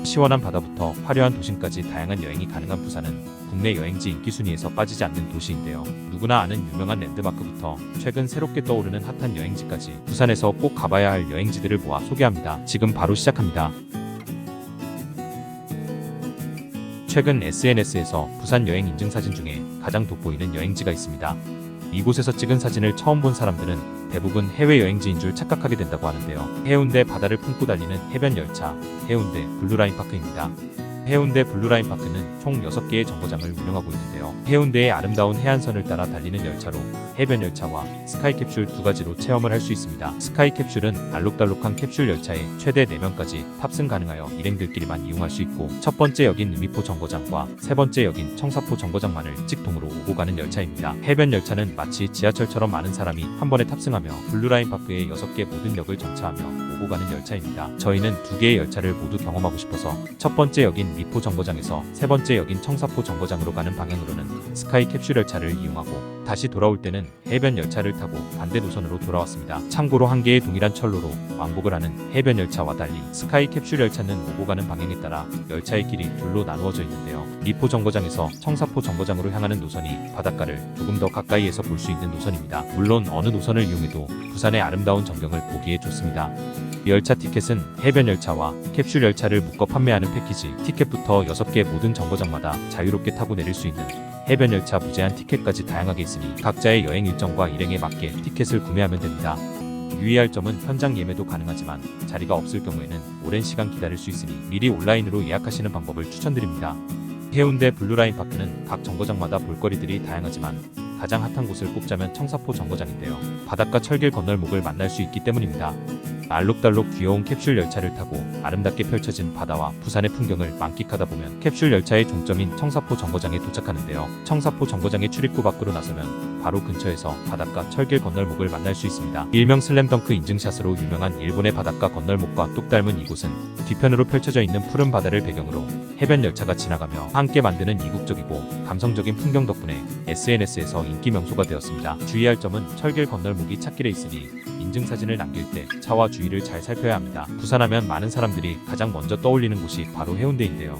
시원한 바다부터 화려한 도심까지 다양한 여행이 가능한 부산은 국내 여행지 인기 순위에서 빠지지 않는 도시인데요. 누구나 아는 유명한 랜드마크부터 최근 새롭게 떠오르는 핫한 여행지까지 부산에서 꼭 가봐야 할 여행지들을 모아 소개합니다. 지금 바로 시작합니다. 최근 SNS에서 부산 여행 인증사진 중에 가장 돋보이는 여행지가 있습니다. 이곳에서 찍은 사진을 처음 본 사람들은 대부분 해외여행지인 줄 착각하게 된다고 하는데요. 해운대 바다를 품고 달리는 해변열차, 해운대 블루라인 파크입니다. 해운대 블루라인 파크는 총 6개의 정거장을 운영하고 있는데요. 해운대의 아름다운 해안선을 따라 달리는 열차로 해변열차와 스카이캡슐 두 가지로 체험을 할 수 있습니다. 스카이캡슐은 알록달록한 캡슐 열차에 최대 4명까지 탑승 가능하여 일행들끼리만 이용할 수 있고, 첫 번째 역인 의미포 정거장과 세 번째 역인 청사포 정거장만을 직통으로 오고 가는 열차입니다. 해변열차는 마치 지하철처럼 많은 사람이 한 번에 탑승하며 블루라인 파크의 6개 모든 역을 정차하며 오고 가는 열차입니다. 저희는 2개의 열차를 모두 경험하고 싶어서 첫 번째 역인 미포 정거장에서 세 번째 역인 청사포 정거장으로 가는 방향으로는 스카이 캡슐 열차를 이용하고, 다시 돌아올 때는 해변 열차를 타고 반대 노선으로 돌아왔습니다. 참고로 한 개의 동일한 철로로 왕복을 하는 해변 열차와 달리 스카이 캡슐 열차는 오고 가는 방향에 따라 열차의 길이 둘로 나누어져 있는데요. 미포 정거장에서 청사포 정거장으로 향하는 노선이 바닷가를 조금 더 가까이에서 볼 수 있는 노선입니다. 물론 어느 노선을 이용해도 부산의 아름다운 전경을 보기에 좋습니다. 열차 티켓은 해변 열차와 캡슐 열차를 묶어 판매하는 패키지 티켓부터 6개 모든 정거장마다 자유롭게 타고 내릴 수 있는 해변 열차 무제한 티켓까지 다양하게 있으니 각자의 여행 일정과 일행에 맞게 티켓을 구매하면 됩니다. 유의할 점은 현장 예매도 가능하지만 자리가 없을 경우에는 오랜 시간 기다릴 수 있으니 미리 온라인으로 예약하시는 방법을 추천드립니다. 해운대 블루라인 파크는 각 정거장마다 볼거리들이 다양하지만 가장 핫한 곳을 꼽자면 청사포 정거장인데요. 바닷가 철길 건널목을 만날 수 있기 때문입니다. 알록달록 귀여운 캡슐 열차를 타고 아름답게 펼쳐진 바다와 부산의 풍경을 만끽하다 보면 캡슐 열차의 종점인 청사포 정거장에 도착하는데요. 청사포 정거장의 출입구 밖으로 나서면 바로 근처에서 바닷가 철길 건널목을 만날 수 있습니다. 일명 슬램덩크 인증샷으로 유명한 일본의 바닷가 건널목과 똑 닮은 이곳은 뒤편으로 펼쳐져 있는 푸른 바다를 배경으로 해변 열차가 지나가며 함께 만드는 이국적이고 감성적인 풍경 덕분에 SNS에서 인기 명소가 되었습니다. 주의할 점은 철길 건널목이 찾길에 있으니 인증사진을 남길 때 차와 주위를 잘 살펴야 합니다. 부산하면 많은 사람들이 가장 먼저 떠올리는 곳이 바로 해운대인데요.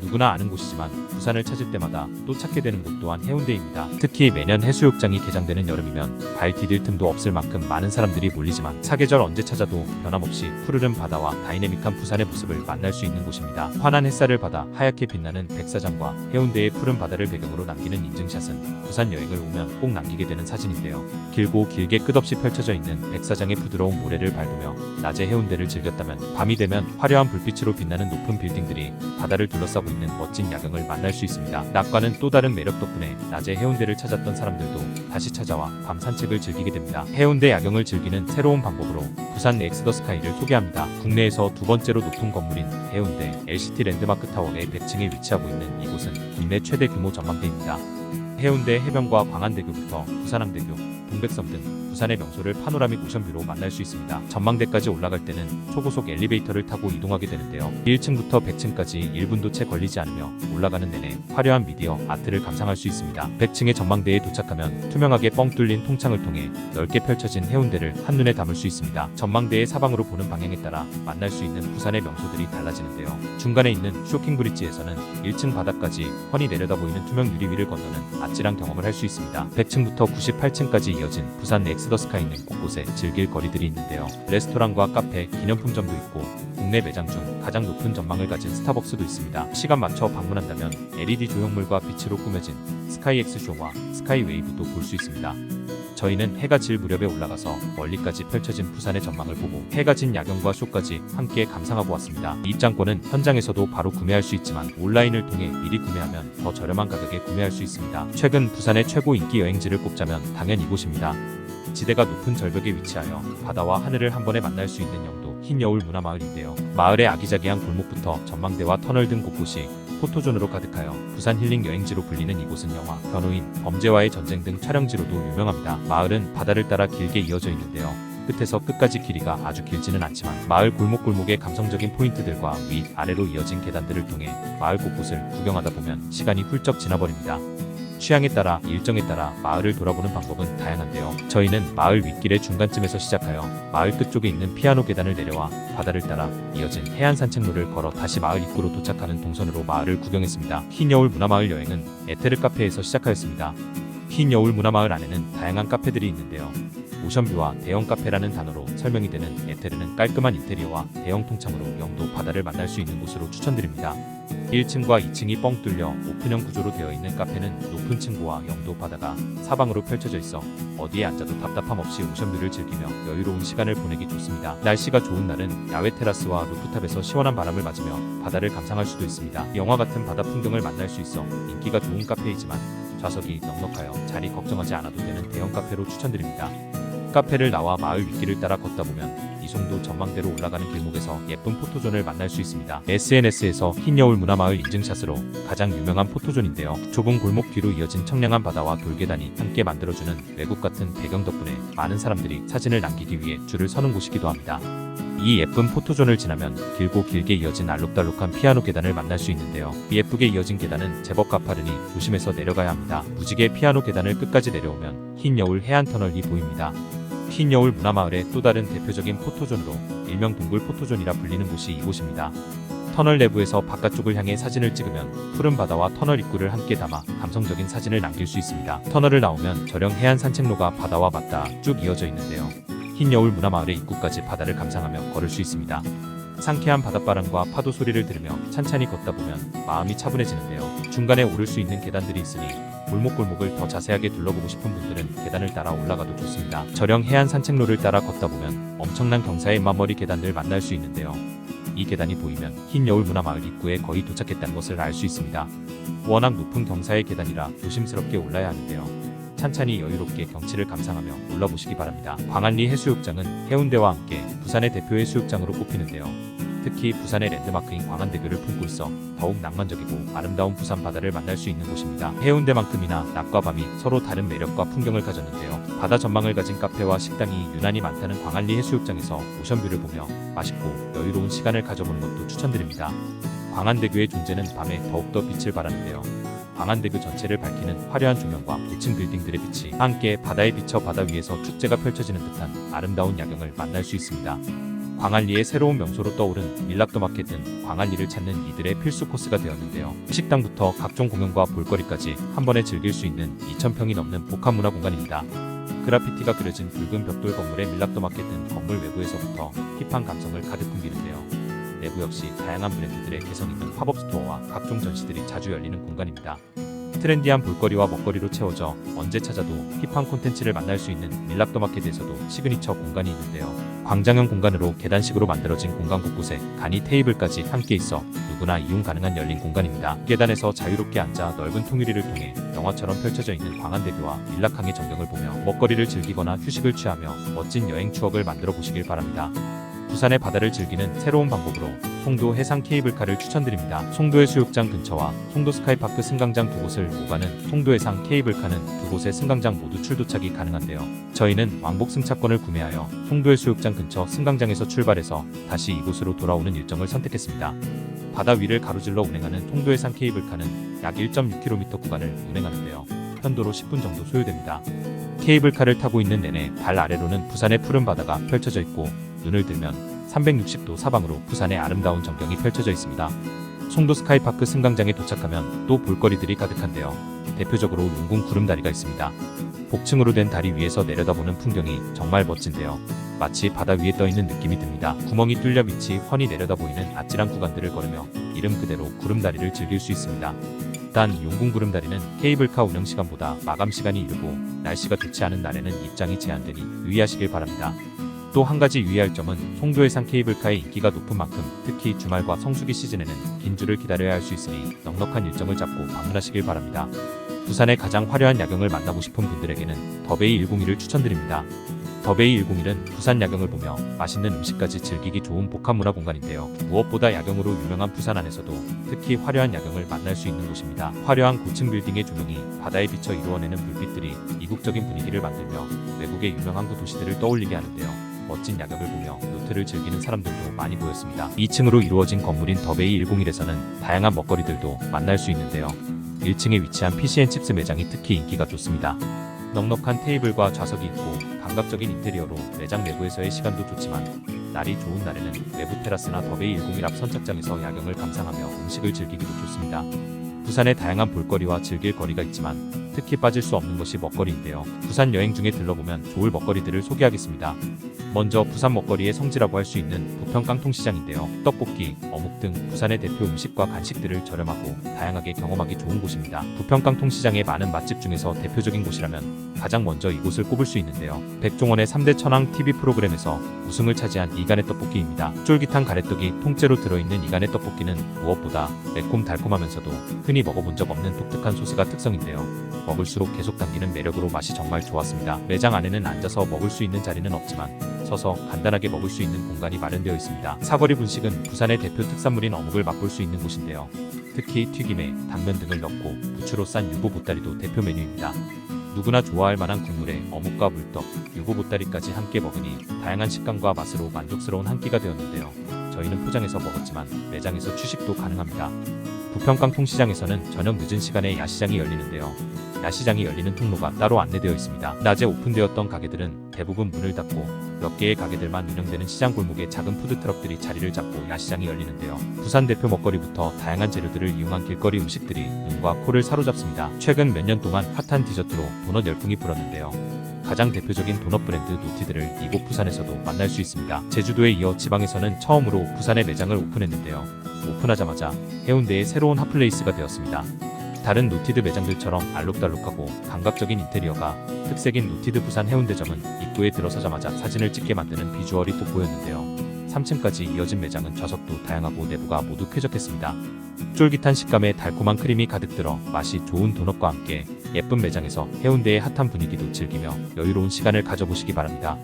누구나 아는 곳이지만 부산을 찾을 때마다 또 찾게 되는 곳 또한 해운대입니다. 특히 매년 해수욕장이 개장되는 여름이면 발 디딜 틈도 없을 만큼 많은 사람들이 몰리지만 사계절 언제 찾아도 변함없이 푸르른 바다와 다이내믹한 부산의 모습을 만날 수 있는 곳입니다. 환한 햇살을 받아 하얗게 빛나는 백사장과 해운대의 푸른 바다를 배경으로 남기는 인증샷은 부산 여행을 오면 꼭 남기게 되는 사진인데요. 길고 길게 끝없이 펼쳐져 있는 백사장의 부드러운 모래를 밟으며 낮에 해운대를 즐겼다면 밤이 되면 화려한 불빛으로 빛나는 높은 빌딩들이 바다를 둘러싸고 있는 멋진 야경을 만날 수 있습니다. 낮과는 또 다른 매력 덕분에 낮에 해운대를 찾았던 사람들도 다시 찾아와 밤 산책을 즐기게 됩니다. 해운대 야경을 즐기는 새로운 방법으로 부산 엑스더 스카이를 소개합니다. 국내에서 두 번째로 높은 건물인 해운대 LCT 랜드마크 타워의 100층에 위치하고 있는 이곳은 국내 최대 규모 전망대입니다. 해운대 해변과 광안대교부터 부산항대교, 동백섬 등 부산의 명소를 파노라믹 오션뷰로 만날 수 있습니다. 전망대까지 올라갈 때는 초고속 엘리베이터를 타고 이동하게 되는데요. 1층부터 100층까지 1분도 채 걸리지 않으며 올라가는 내내 화려한 미디어 아트를 감상할 수 있습니다. 100층의 전망대에 도착하면 투명하게 뻥 뚫린 통창을 통해 넓게 펼쳐진 해운대를 한눈에 담을 수 있습니다. 전망대의 사방으로 보는 방향에 따라 만날 수 있는 부산의 명소들이 달라지는데요. 중간에 있는 쇼킹 브릿지에서는 1층 바닥까지 훤히 내려다보이는 투명 유리 위를 건너는 아찔한 경험을 할 수 있습니다. 100층부터 98층까지 이어진 부산 엑스더 스카이는 곳곳에 즐길 거리들이 있는데요. 레스토랑과 카페, 기념품점도 있고 국내 매장 중 가장 높은 전망을 가진 스타벅스도 있습니다. 시간 맞춰 방문한다면 LED 조형물과 빛으로 꾸며진 스카이엑스 쇼와 스카이 웨이브도 볼 수 있습니다. 저희는 해가 질 무렵에 올라가서 멀리까지 펼쳐진 부산의 전망을 보고 해가 진 야경과 쇼까지 함께 감상하고 왔습니다. 이 입장권은 현장에서도 바로 구매할 수 있지만 온라인을 통해 미리 구매하면 더 저렴한 가격에 구매할 수 있습니다. 최근 부산의 최고 인기 여행지를 꼽자면 당연 이곳입니다. 지대가 높은 절벽에 위치하여 바다와 하늘을 한 번에 만날 수 있는 영도 흰여울 문화마을인데요. 마을의 아기자기한 골목부터 전망대와 터널 등 곳곳이 포토존으로 가득하여 부산 힐링 여행지로 불리는 이곳은 영화 변호인, 범죄와의 전쟁 등 촬영지로도 유명합니다. 마을은 바다를 따라 길게 이어져 있는데요. 끝에서 끝까지 길이가 아주 길지는 않지만 마을 골목골목의 감성적인 포인트들과 위, 아래로 이어진 계단들을 통해 마을 곳곳을 구경하다 보면 시간이 훌쩍 지나버립니다. 취향에 따라 일정에 따라 마을을 돌아보는 방법은 다양한데요. 저희는 마을 윗길의 중간쯤에서 시작하여 마을 끝쪽에 있는 피아노 계단을 내려와 바다를 따라 이어진 해안 산책로를 걸어 다시 마을 입구로 도착하는 동선으로 마을을 구경했습니다. 흰 여울 문화마을 여행은 에테르 카페에서 시작하였습니다. 흰 여울 문화마을 안에는 다양한 카페들이 있는데요. 오션뷰와 대형 카페라는 단어로 설명이 되는 에테르는 깔끔한 인테리어와 대형 통창으로 영도 바다를 만날 수 있는 곳으로 추천드립니다. 1층과 2층이 뻥 뚫려 오픈형 구조로 되어 있는 카페는 높은 층고와 영도 바다가 사방으로 펼쳐져 있어 어디에 앉아도 답답함 없이 오션뷰를 즐기며 여유로운 시간을 보내기 좋습니다. 날씨가 좋은 날은 야외 테라스와 루프탑에서 시원한 바람을 맞으며 바다를 감상할 수도 있습니다. 영화 같은 바다 풍경을 만날 수 있어 인기가 좋은 카페이지만 좌석이 넉넉하여 자리 걱정하지 않아도 되는 대형 카페로 추천드립니다. 카페를 나와 마을 윗길을 따라 걷다 보면 이송도 전망대로 올라가는 길목에서 예쁜 포토존을 만날 수 있습니다. SNS에서 흰여울 문화마을 인증샷으로 가장 유명한 포토존인데요. 좁은 골목 뒤로 이어진 청량한 바다와 돌계단이 함께 만들어주는 외국 같은 배경 덕분에 많은 사람들이 사진을 남기기 위해 줄을 서는 곳이기도 합니다. 이 예쁜 포토존을 지나면 길고 길게 이어진 알록달록한 피아노 계단을 만날 수 있는데요. 예쁘게 이어진 계단은 제법 가파르니 조심해서 내려가야 합니다. 무지개 피아노 계단을 끝까지 내려오면 흰여울 해안 터널이 보입니다. 흰여울 문화마을의 또 다른 대표적인 포토존으로 일명 동굴 포토존이라 불리는 곳이 이곳입니다. 터널 내부에서 바깥쪽을 향해 사진을 찍으면 푸른 바다와 터널 입구를 함께 담아 감성적인 사진을 남길 수 있습니다. 터널을 나오면 저령 해안 산책로가 바다와 맞닿아 쭉 이어져 있는데요. 흰여울 문화마을의 입구까지 바다를 감상하며 걸을 수 있습니다. 상쾌한 바닷바람과 파도 소리를 들으며 찬찬히 걷다 보면 마음이 차분해지는데요. 중간에 오를 수 있는 계단들이 있으니 골목골목을 더 자세하게 둘러보고 싶은 분들은 계단을 따라 올라가도 좋습니다. 저령 해안 산책로를 따라 걷다 보면 엄청난 경사의 만머리 계단을 만날 수 있는데요. 이 계단이 보이면 흰여울 문화마을 입구에 거의 도착했다는 것을 알 수 있습니다. 워낙 높은 경사의 계단이라 조심스럽게 올라야 하는데요. 찬찬히 여유롭게 경치를 감상하며 올라보시기 바랍니다. 광안리 해수욕장은 해운대와 함께 부산의 대표 해수욕장으로 꼽히는데요. 특히 부산의 랜드마크인 광안대교를 품고 있어 더욱 낭만적이고 아름다운 부산 바다를 만날 수 있는 곳입니다. 해운대만큼이나 낮과 밤이 서로 다른 매력과 풍경을 가졌는데요. 바다 전망을 가진 카페와 식당이 유난히 많다는 광안리 해수욕장에서 오션뷰를 보며 맛있고 여유로운 시간을 가져보는 것도 추천드립니다. 광안대교의 존재는 밤에 더욱더 빛을 발하는데요. 광안대교 전체를 밝히는 화려한 조명과 고층 빌딩들의 빛이 함께 바다에 비쳐 바다 위에서 축제가 펼쳐지는 듯한 아름다운 야경을 만날 수 있습니다. 광안리의 새로운 명소로 떠오른 밀락도 마켓은 광안리를 찾는 이들의 필수 코스가 되었는데요. 식당부터 각종 공연과 볼거리까지 한 번에 즐길 수 있는 2,000평이 넘는 복합 문화 공간입니다. 그라피티가 그려진 붉은 벽돌 건물의 밀락도 마켓은 건물 외부에서부터 힙한 감성을 가득 풍기는데요. 내부 역시 다양한 브랜드들의 개성 있는 팝업 스토어와 각종 전시들이 자주 열리는 공간입니다. 트렌디한 볼거리와 먹거리로 채워져 언제 찾아도 힙한 콘텐츠를 만날 수 있는 밀락도 마켓에서도 시그니처 공간이 있는데요. 광장형 공간으로 계단식으로 만들어진 공간 곳곳에 간이 테이블까지 함께 있어 누구나 이용 가능한 열린 공간입니다. 계단에서 자유롭게 앉아 넓은 통유리를 통해 영화처럼 펼쳐져 있는 광안대교와 밀락항의 전경을 보며 먹거리를 즐기거나 휴식을 취하며 멋진 여행 추억을 만들어 보시길 바랍니다. 부산의 바다를 즐기는 새로운 방법으로 송도 해상 케이블카를 추천드립니다. 송도의 수욕장 근처와 송도 스카이파크 승강장 두 곳을 오가는 송도 해상 케이블카는 두 곳의 승강장 모두 출도착이 가능한데요. 저희는 왕복 승차권을 구매하여 송도의 수욕장 근처 승강장에서 출발해서 다시 이곳으로 돌아오는 일정을 선택했습니다. 바다 위를 가로질러 운행하는 송도 해상 케이블카는 약 1.6km 구간을 운행하는데요. 편도로 10분 정도 소요됩니다. 케이블카를 타고 있는 내내 발 아래로는 부산의 푸른 바다가 펼쳐져 있고 눈을 들면 360도 사방으로 부산의 아름다운 전경이 펼쳐져 있습니다. 송도 스카이파크 승강장에 도착하면 또 볼거리들이 가득한데요. 대표적으로 용궁 구름다리가 있습니다. 복층으로 된 다리 위에서 내려다보는 풍경이 정말 멋진데요. 마치 바다 위에 떠있는 느낌이 듭니다. 구멍이 뚫려 밑이 훤히 내려다보이는 아찔한 구간들을 걸으며 이름 그대로 구름다리를 즐길 수 있습니다. 단 용궁 구름다리는 케이블카 운영 시간보다 마감 시간이 이르고 날씨가 좋지 않은 날에는 입장이 제한되니 유의하시길 바랍니다. 또 한 가지 유의할 점은 송도 해상 케이블카의 인기가 높은 만큼 특히 주말과 성수기 시즌에는 긴 줄을 기다려야 할 수 있으니 넉넉한 일정을 잡고 방문하시길 바랍니다. 부산의 가장 화려한 야경을 만나고 싶은 분들에게는 더베이 101을 추천드립니다. 더베이 101은 부산 야경을 보며 맛있는 음식까지 즐기기 좋은 복합문화 공간인데요. 무엇보다 야경으로 유명한 부산 안에서도 특히 화려한 야경을 만날 수 있는 곳입니다. 화려한 고층 빌딩의 조명이 바다에 비쳐 이루어내는 불빛들이 이국적인 분위기를 만들며 외국의 유명한 구 도시들을 떠올리게 하는데요. 멋진 야경을 보며 요트를 즐기는 사람들도 많이 보였습니다. 2층으로 이루어진 건물인 더베이 101에서는 다양한 먹거리들도 만날 수 있는데요. 1층에 위치한 PC&칩스 매장이 특히 인기가 좋습니다. 넉넉한 테이블과 좌석이 있고 감각적인 인테리어로 매장 내부에서의 시간도 좋지만 날이 좋은 날에는 외부 테라스나 더베이 101 앞 선착장에서 야경을 감상하며 음식을 즐기기도 좋습니다. 부산에 다양한 볼거리와 즐길 거리가 있지만 특히 빠질 수 없는 것이 먹거리인데요. 부산 여행 중에 들러보면 좋을 먹거리들을 소개하겠습니다. 먼저 부산 먹거리의 성지라고 할 수 있는 부평 깡통시장인데요. 떡볶이, 어묵 등 부산의 대표 음식과 간식들을 저렴하고 다양하게 경험하기 좋은 곳입니다. 부평 깡통시장의 많은 맛집 중에서 대표적인 곳이라면 가장 먼저 이곳을 꼽을 수 있는데요. 백종원의 3대 천왕 TV 프로그램에서 우승을 차지한 이간의 떡볶이입니다. 쫄깃한 가래떡이 통째로 들어있는 이간의 떡볶이는 무엇보다 매콤달콤하면서도 흔히 먹어본 적 없는 독특한 소스가 특성인데요. 먹을수록 계속 당기는 매력으로 맛이 정말 좋았습니다. 매장 안에는 앉아서 먹을 수 있는 자리는 없지만 서서 간단하게 먹을 수 있는 공간이 마련되어 있습니다. 사거리 분식은 부산의 대표 특산물인 어묵을 맛볼 수 있는 곳인데요. 특히 튀김에 당면 등을 넣고 부추로 싼 유부 보따리도 대표 메뉴입니다. 누구나 좋아할 만한 국물에 어묵과 물떡, 유부 보따리까지 함께 먹으니 다양한 식감과 맛으로 만족스러운 한 끼가 되었는데요. 저희는 포장해서 먹었지만 매장에서 취식도 가능합니다. 부평 깡통시장에서는 저녁 늦은 시간에 야시장이 열리는데요. 야시장이 열리는 통로가 따로 안내되어 있습니다. 낮에 오픈되었던 가게들은 대부분 문을 닫고 몇 개의 가게들만 운영되는 시장 골목에 작은 푸드트럭들이 자리를 잡고 야시장이 열리는데요. 부산 대표 먹거리부터 다양한 재료들을 이용한 길거리 음식들이 눈과 코를 사로잡습니다. 최근 몇 년 동안 핫한 디저트로 도넛 열풍이 불었는데요. 가장 대표적인 도넛 브랜드 노티드를 이곳 부산에서도 만날 수 있습니다. 제주도에 이어 지방에서는 처음으로 부산에 매장을 오픈했는데요. 오픈하자마자 해운대의 새로운 핫플레이스가 되었습니다. 다른 노티드 매장들처럼 알록달록하고 감각적인 인테리어가 특색인 노티드 부산 해운대점은 입구에 들어서자마자 사진을 찍게 만드는 비주얼이 돋보였는데요. 3층까지 이어진 매장은 좌석도 다양하고 내부가 모두 쾌적했습니다. 쫄깃한 식감에 달콤한 크림이 가득 들어 맛이 좋은 도넛과 함께 예쁜 매장에서 해운대의 핫한 분위기도 즐기며 여유로운 시간을 가져보시기 바랍니다.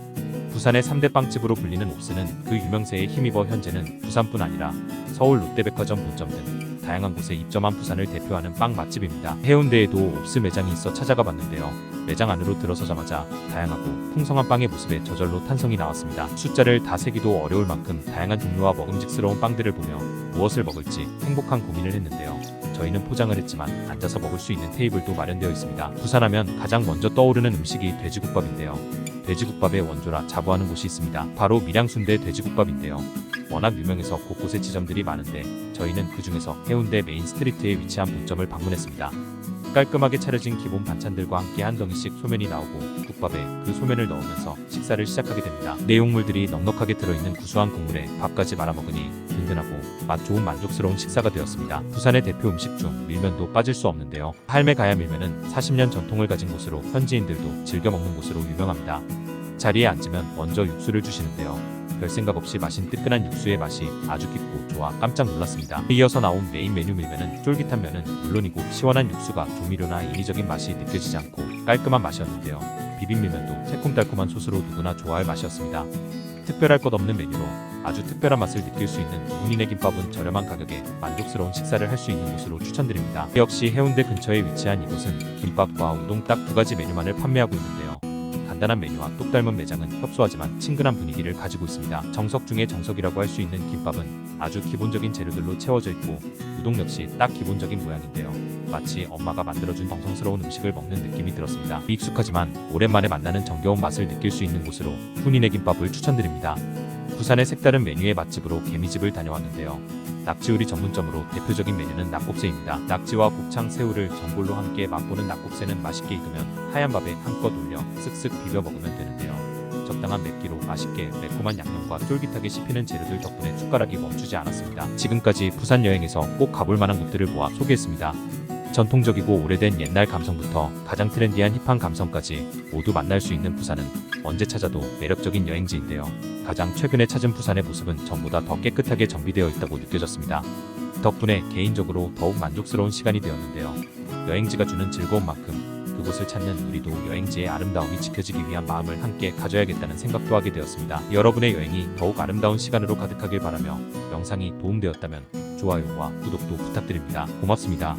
부산의 3대 빵집으로 불리는 옵스는 그 유명세에 힘입어 현재는 부산뿐 아니라 서울 롯데백화점 본점 등 다양한 곳에 입점한 부산을 대표하는 빵 맛집입니다. 해운대에도 옵스 매장이 있어 찾아가 봤는데요. 매장 안으로 들어서자마자 다양하고 풍성한 빵의 모습에 저절로 탄성이 나왔습니다. 숫자를 다 세기도 어려울 만큼 다양한 종류와 먹음직스러운 빵들을 보며 무엇을 먹을지 행복한 고민을 했는데요. 저희는 포장을 했지만 앉아서 먹을 수 있는 테이블도 마련되어 있습니다. 부산하면 가장 먼저 떠오르는 음식이 돼지국밥인데요. 돼지국밥의 원조라 자부하는 곳이 있습니다. 바로 밀양순대 돼지국밥인데요. 워낙 유명해서 곳곳에 지점들이 많은데 저희는 그 중에서 해운대 메인 스트리트에 위치한 본점을 방문했습니다. 깔끔하게 차려진 기본 반찬들과 함께 한 덩이씩 소면이 나오고 국밥에 그 소면을 넣으면서 식사를 시작하게 됩니다. 내용물들이 넉넉하게 들어있는 구수한 국물에 밥까지 말아 먹으니 든든하고 맛 좋은 만족스러운 식사가 되었습니다. 부산의 대표 음식 중 밀면도 빠질 수 없는데요. 할매 가야 밀면은 40년 전통을 가진 곳으로 현지인들도 즐겨 먹는 곳으로 유명합니다. 자리에 앉으면 먼저 육수를 주시는데요. 별 생각 없이 마신 뜨끈한 육수의 맛이 아주 깊고 좋아 깜짝 놀랐습니다. 이어서 나온 메인 메뉴 밀면은 쫄깃한 면은 물론이고 시원한 육수가 조미료나 인위적인 맛이 느껴지지 않고 깔끔한 맛이었는데요. 비빔밀면도 새콤달콤한 소스로 누구나 좋아할 맛이었습니다. 특별할 것 없는 메뉴로 아주 특별한 맛을 느낄 수 있는 우니네 김밥은 저렴한 가격에 만족스러운 식사를 할 수 있는 곳으로 추천드립니다. 역시 해운대 근처에 위치한 이곳은 김밥과 우동 딱 두 가지 메뉴만을 판매하고 있는데요. 간단한 메뉴와 똑 닮은 매장은 협소하지만 친근한 분위기를 가지고 있습니다. 정석 중의 정석이라고 할 수 있는 김밥은 아주 기본적인 재료들로 채워져 있고 우동 역시 딱 기본적인 모양인데요. 마치 엄마가 만들어준 정성스러운 음식을 먹는 느낌이 들었습니다. 익숙하지만 오랜만에 만나는 정겨운 맛을 느낄 수 있는 곳으로 훈이네 김밥을 추천드립니다. 부산의 색다른 메뉴의 맛집으로 개미집을 다녀왔는데요. 낙지우리 전문점으로 대표적인 메뉴는 낙곱새입니다. 낙지와 곱창, 새우를 전골로 함께 맛보는 낙곱새는 맛있게 익으면 하얀 밥에 한껏 올려 쓱쓱 비벼 먹으면 되는데요. 적당한 맵기로 맛있게 매콤한 양념과 쫄깃하게 씹히는 재료들 덕분에 숟가락이 멈추지 않았습니다. 지금까지 부산 여행에서 꼭 가볼 만한 곳들을 모아 소개했습니다. 전통적이고 오래된 옛날 감성부터 가장 트렌디한 힙한 감성까지 모두 만날 수 있는 부산은 언제 찾아도 매력적인 여행지인데요. 가장 최근에 찾은 부산의 모습은 전보다 더 깨끗하게 정비되어 있다고 느껴졌습니다. 덕분에 개인적으로 더욱 만족스러운 시간이 되었는데요. 여행지가 주는 즐거운 만큼 그곳을 찾는 우리도 여행지의 아름다움이 지켜지기 위한 마음을 함께 가져야겠다는 생각도 하게 되었습니다. 여러분의 여행이 더욱 아름다운 시간으로 가득하길 바라며 영상이 도움되었다면 좋아요와 구독도 부탁드립니다. 고맙습니다.